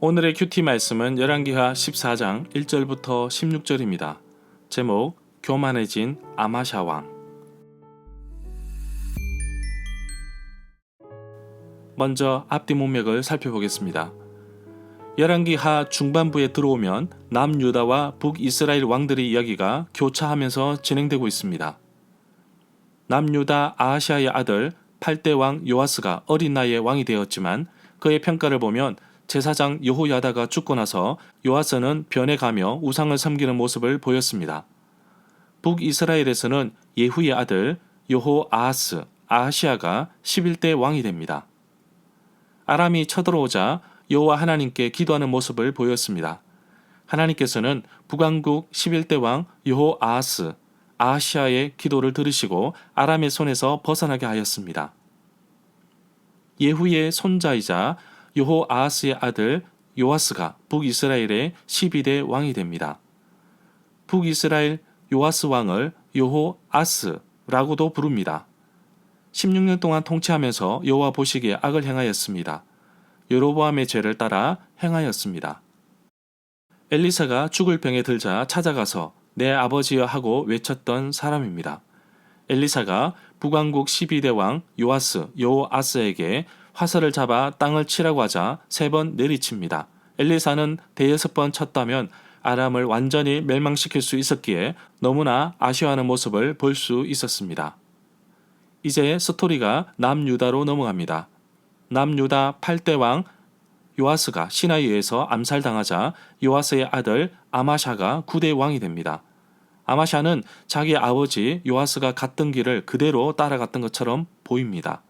오늘의 큐티 말씀은 열왕기하 14장 1절부터 16절입니다. 제목 교만해진 아마샤 왕. 먼저 앞뒤 문맥을 살펴보겠습니다. 열왕기하 중반부에 들어오면 남유다와 북이스라엘 왕들의 이야기가 교차하면서 진행되고 있습니다. 남유다 아하시아의 아들 8대 왕 요아스가 어린 나이에 왕이 되었지만 그의 평가를 보면 제사장 여호야다가 죽고 나서 요아스는 변해가며 우상을 섬기는 모습을 보였습니다. 북이스라엘에서는 예후의 아들 여호아하스, 아하시아가 11대 왕이 됩니다. 아람이 쳐들어오자 여호와 하나님께 기도하는 모습을 보였습니다. 하나님께서는 북왕국 11대 왕 여호아하스, 아하시아의 기도를 들으시고 아람의 손에서 벗어나게 하였습니다. 예후의 손자이자 여호아하스의 아들 요아스가 북이스라엘의 12대 왕이 됩니다. 북이스라엘 요아스 왕을 여호아스라고도 부릅니다. 16년 동안 통치하면서 여호와 보시기에 악을 행하였습니다. 여로보암의 죄를 따라 행하였습니다. 엘리사가 죽을 병에 들자 찾아가서 내 아버지여 하고 외쳤던 사람입니다. 엘리사가 북왕국 12대 왕 여호아스에게 화살을 잡아 땅을 치라고 하자 3번 내리칩니다. 엘리사는 대여섯 번 쳤다면 아람을 완전히 멸망시킬 수 있었기에 너무나 아쉬워하는 모습을 볼 수 있었습니다. 이제 스토리가 남유다로 넘어갑니다. 남유다 8대 왕 요아스가 시나이에서 암살당하자 요아스의 아들 아마샤가 9대 왕이 됩니다. 아마샤는 자기 아버지 요아스가 갔던 길을 그대로 따라갔던 것처럼 보입니다.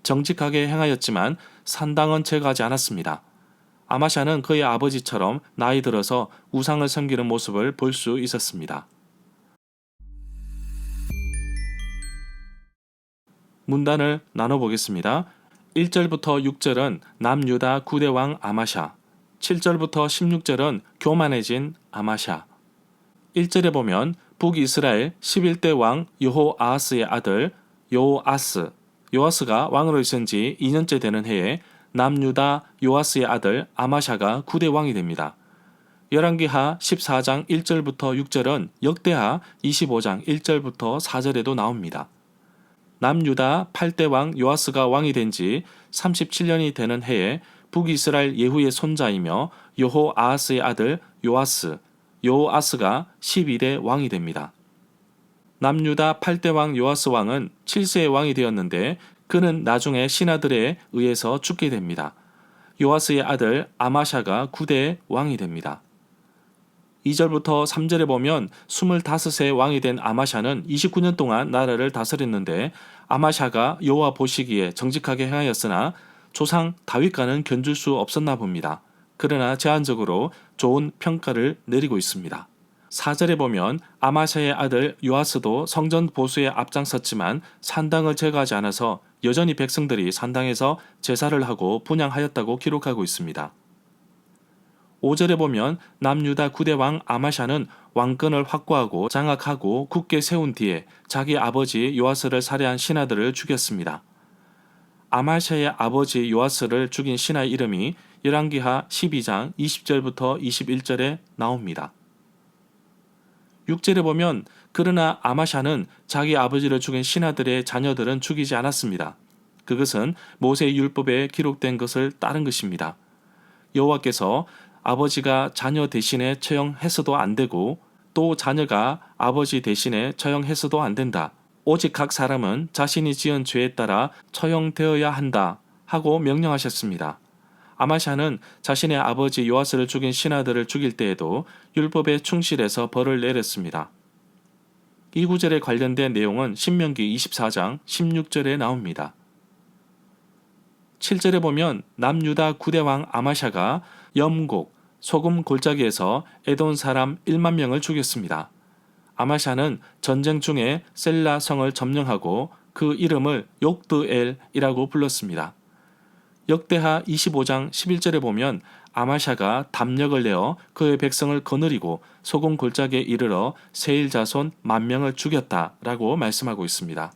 정직하게 행하였지만 산당은 제거하지 않았습니다. 아마샤는 그의 아버지처럼 나이 들어서 우상을 섬기는 모습을 볼 수 있었습니다. 문단을 나눠보겠습니다. 1절부터 6절은 남유다 9대 왕 아마샤, 7절부터 16절은 교만해진 아마샤. 1절에 보면 북이스라엘 11대 왕 여호아하스의 아들 요아스가 왕으로 있은 지 2년째 되는 해에 남유다 요아스의 아들 아마샤가 9대 왕이 됩니다. 열왕기하 14장 1절부터 6절은 역대하 25장 1절부터 4절에도 나옵니다. 남유다 8대 왕 요아스가 왕이 된 지 37년이 되는 해에 북이스라엘 예후의 손자이며 여호아하스의 아들 요아스가 12대 왕이 됩니다. 남유다 8대 왕 요아스 왕은 7세의 왕이 되었는데 그는 나중에 신하들에 의해서 죽게 됩니다. 요아스의 아들 아마샤가 9대 왕이 됩니다. 2절부터 3절에 보면 25세의 왕이 된 아마샤는 29년 동안 나라를 다스렸는데 아마샤가 여호와 보시기에 정직하게 행하였으나 조상 다윗과는 견줄 수 없었나 봅니다. 그러나 제한적으로 좋은 평가를 내리고 있습니다. 4절에 보면 아마샤의 아들 요아스도 성전 보수에 앞장섰지만 산당을 제거하지 않아서 여전히 백성들이 산당에서 제사를 하고 분향하였다고 기록하고 있습니다. 5절에 보면 남유다 9대 왕 아마샤는 왕권을 확고하고 장악하고 굳게 세운 뒤에 자기 아버지 요아스를 살해한 신하들을 죽였습니다. 아마샤의 아버지 요아스를 죽인 신하의 이름이 열왕기하 12장 20절부터 21절에 나옵니다. 6절에 보면 그러나 아마샤는 자기 아버지를 죽인 신하들의 자녀들은 죽이지 않았습니다. 그것은 모세의 율법에 기록된 것을 따른 것입니다. 여호와께서 아버지가 자녀 대신에 처형해서도 안 되고 또 자녀가 아버지 대신에 처형해서도 안 된다. 오직 각 사람은 자신이 지은 죄에 따라 처형되어야 한다 하고 명령하셨습니다. 아마샤는 자신의 아버지 요아스를 죽인 신하들을 죽일 때에도 율법에 충실해서 벌을 내렸습니다. 이 구절에 관련된 내용은 신명기 24장 16절에 나옵니다. 7절에 보면 남유다 9대 왕 아마샤가 염곡, 소금 골짜기에서 에돔 사람 1만 명을 죽였습니다. 아마샤는 전쟁 중에 셀라 성을 점령하고 그 이름을 욕드엘이라고 불렀습니다. 역대하 25장 11절에 보면 아마샤가 담력을 내어 그의 백성을 거느리고 소금 골짜기에 이르러 세일 자손 10,000명을 죽였다라고 말씀하고 있습니다.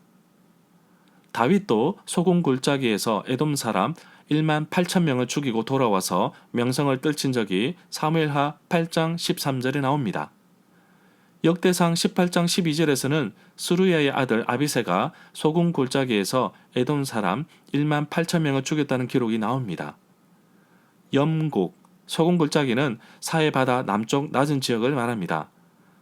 다윗도 소금 골짜기에서 에돔 사람 1만 8천 명을 죽이고 돌아와서 명성을 떨친 적이 사무엘하 8장 13절에 나옵니다. 역대상 18장 12절에서는 스루야의 아들 아비새가 소금 골짜기에서 에돔 사람 1만 8천 명을 죽였다는 기록이 나옵니다. 염곡, 소금 골짜기는 사해 바다 남쪽 낮은 지역을 말합니다.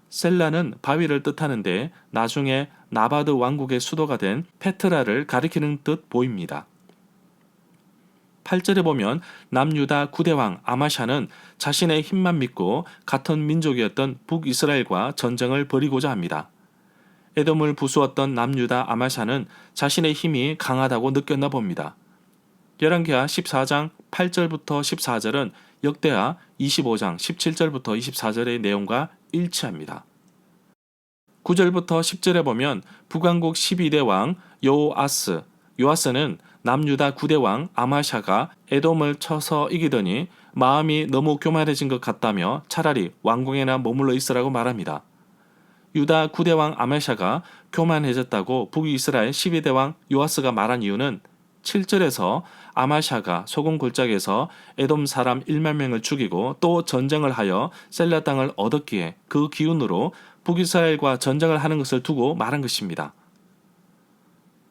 셀라는 바위를 뜻하는데 나중에 나바드 왕국의 수도가 된 페트라를 가리키는 듯 보입니다. 8절에 보면 남유다 9대왕 아마샤는 자신의 힘만 믿고 같은 민족이었던 북이스라엘과 전쟁을 벌이고자 합니다. 에돔을 부수었던 남유다 아마샤는 자신의 힘이 강하다고 느꼈나 봅니다. 열왕기하 14장 8절부터 14절은 역대하 25장 17절부터 24절의 내용과 일치합니다. 9절부터 10절에 보면 북왕국 12대 왕 요아스는 남유다 9대 왕 아마샤가 에돔을 쳐서 이기더니 마음이 너무 교만해진 것 같다며 차라리 왕궁에나 머물러 있으라고 말합니다. 유다 9대 왕 아마샤가 교만해졌다고 북이스라엘 12대 왕 요아스가 말한 이유는 7절에서 아마샤가 소금 골짜기에서 에돔 사람 1만 명을 죽이고 또 전쟁을 하여 셀라 땅을 얻었기에 그 기운으로 북이스라엘과 전쟁을 하는 것을 두고 말한 것입니다.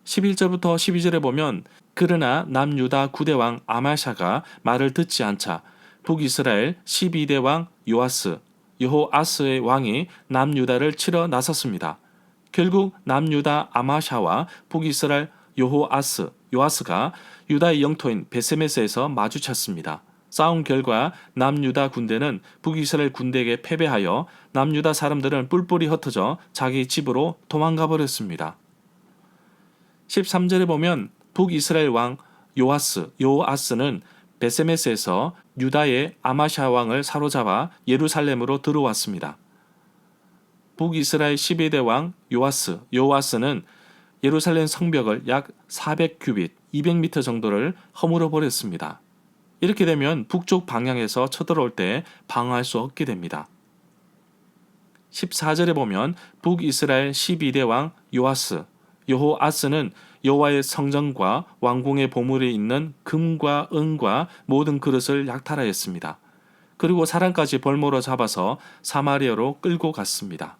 11절부터 12절에 보면 그러나 남유다 9대 왕 아마샤가 말을 듣지 않자 북이스라엘 12대 왕 여호아스의 왕이 남유다를 치러 나섰습니다. 결국 남유다 아마샤와 북이스라엘 요아스가 유다의 영토인 베세메스에서 마주쳤습니다. 싸움 결과 남유다 군대는 북이스라엘 군대에게 패배하여 남유다 사람들은 뿔뿔이 흩어져 자기 집으로 도망가 버렸습니다. 13절에 보면 북이스라엘 왕 요아스는 베세메스에서 유다의 아마샤 왕을 사로잡아 예루살렘으로 들어왔습니다. 북이스라엘 12대 왕 요아스는 예루살렘 성벽을 약 400규빗, 200m 정도를 허물어 버렸습니다. 이렇게 되면 북쪽 방향에서 쳐들어올 때 방어할 수 없게 됩니다. 14절에 보면 북이스라엘 12대 왕 여호아스는 여호와의 성전과 왕궁의 보물이 있는 금과 은과 모든 그릇을 약탈하였습니다. 그리고 사람까지 벌모로 잡아서 사마리아로 끌고 갔습니다.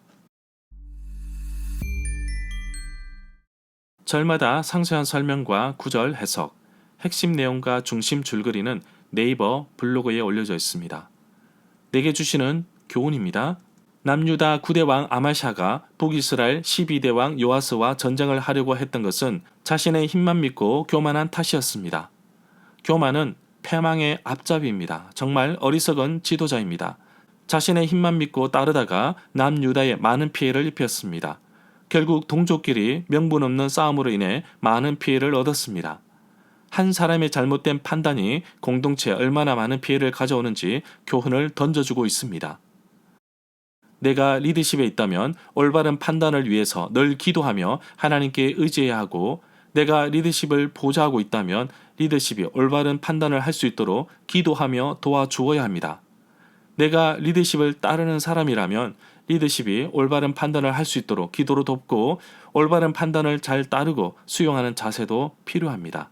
절마다 상세한 설명과 구절 해석, 핵심 내용과 중심 줄거리는 네이버 블로그에 올려져 있습니다. 내게 주시는 교훈입니다. 남유다 9대 왕 아마샤가 북이스라엘 12대 왕 요아스와 전쟁을 하려고 했던 것은 자신의 힘만 믿고 교만한 탓이었습니다. 교만은 패망의 앞잡이입니다. 정말 어리석은 지도자입니다. 자신의 힘만 믿고 따르다가 남유다에 많은 피해를 입혔습니다. 결국 동족끼리 명분 없는 싸움으로 인해 많은 피해를 얻었습니다. 한 사람의 잘못된 판단이 공동체에 얼마나 많은 피해를 가져오는지 교훈을 던져주고 있습니다. 내가 리더십에 있다면 올바른 판단을 위해서 늘 기도하며 하나님께 의지해야 하고, 내가 리더십을 보좌하고 있다면 리더십이 올바른 판단을 할 수 있도록 기도하며 도와주어야 합니다. 내가 리더십을 따르는 사람이라면 리더십이 올바른 판단을 할 수 있도록 기도로 돕고 올바른 판단을 잘 따르고 수용하는 자세도 필요합니다.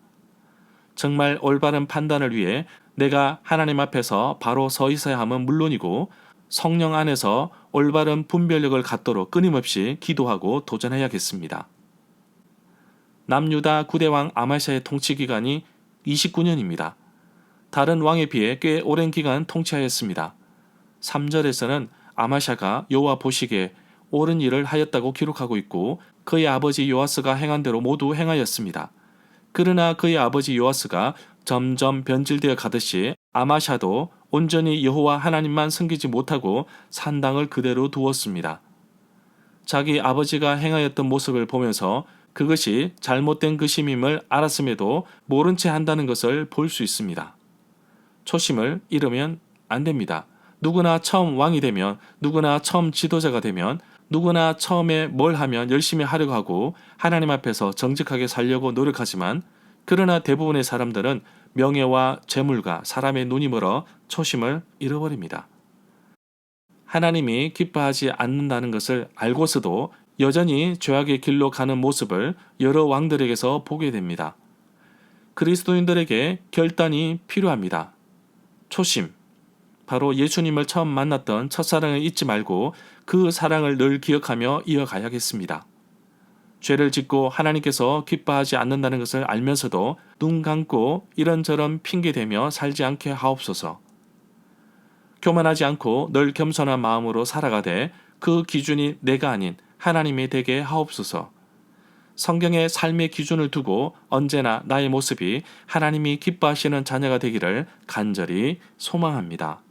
정말 올바른 판단을 위해 내가 하나님 앞에서 바로 서 있어야 함은 물론이고 성령 안에서 올바른 분별력을 갖도록 끊임없이 기도하고 도전해야겠습니다. 남유다 9대 왕 아마샤의 통치 기간이 29년입니다. 다른 왕에 비해 꽤 오랜 기간 통치하였습니다. 3절에서는 아마샤가 여호와 보시기에 옳은 일을 하였다고 기록하고 있고 그의 아버지 요아스가 행한 대로 모두 행하였습니다. 그러나 그의 아버지 요아스가 점점 변질되어 가듯이 아마샤도 온전히 여호와 하나님만 섬기지 못하고 산당을 그대로 두었습니다. 자기 아버지가 행하였던 모습을 보면서 그것이 잘못된 것임을 알았음에도 모른 채 한다는 것을 볼 수 있습니다. 초심을 잃으면 안 됩니다. 누구나 처음 왕이 되면, 누구나 처음 지도자가 되면, 누구나 처음에 뭘 하면 열심히 하려고 하고 하나님 앞에서 정직하게 살려고 노력하지만, 그러나 대부분의 사람들은 명예와 재물과 사람의 눈이 멀어 초심을 잃어버립니다. 하나님이 기뻐하지 않는다는 것을 알고서도 여전히 죄악의 길로 가는 모습을 여러 왕들에게서 보게 됩니다. 그리스도인들에게 결단이 필요합니다. 초심. 바로 예수님을 처음 만났던 첫사랑을 잊지 말고 그 사랑을 늘 기억하며 이어가야겠습니다. 죄를 짓고 하나님께서 기뻐하지 않는다는 것을 알면서도 눈 감고 이런저런 핑계대며 살지 않게 하옵소서. 교만하지 않고 늘 겸손한 마음으로 살아가되 그 기준이 내가 아닌 하나님이 되게 하옵소서. 성경의 삶의 기준을 두고 언제나 나의 모습이 하나님이 기뻐하시는 자녀가 되기를 간절히 소망합니다.